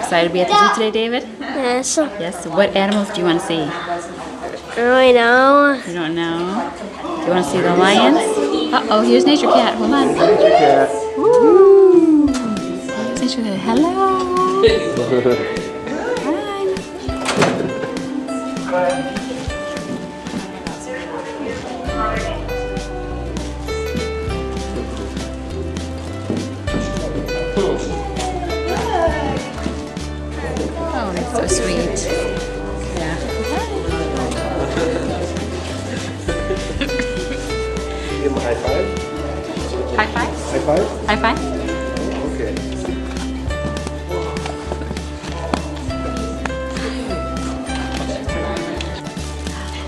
excited to be at the zoo today, David? Yes. Yes. What animals do you want to see? I don't really know. You don't know? Do you want to see the lions? Uh-oh, here's Nature Cat. Hold on. Nature Cat. Woo! Nature Cat. Hello. Hi. Oh, that's so sweet. Yeah. Give him a high five. High five? High five? High five? Okay.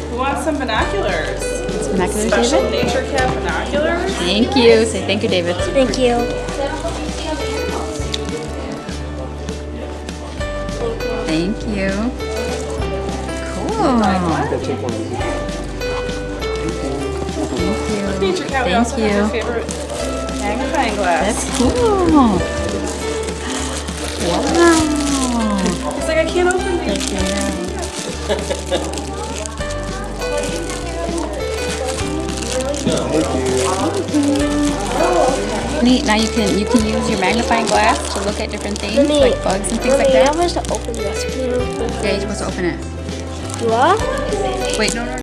Who wants some binoculars? Binoculars, Special David? Nature Cat binoculars? Thank you. Say thank you, David. Thank you. Thank you. Cool. Gotta take one of these. Nature Cat, we Thank also have you. your favorite magnifying glass. That's cool. Wow. It's like I can't open these. Neat. Now you can use your magnifying glass to look at different things like bugs and things like I'm that. supposed to open this. Yeah, you're supposed to open it. You are? Wait, no.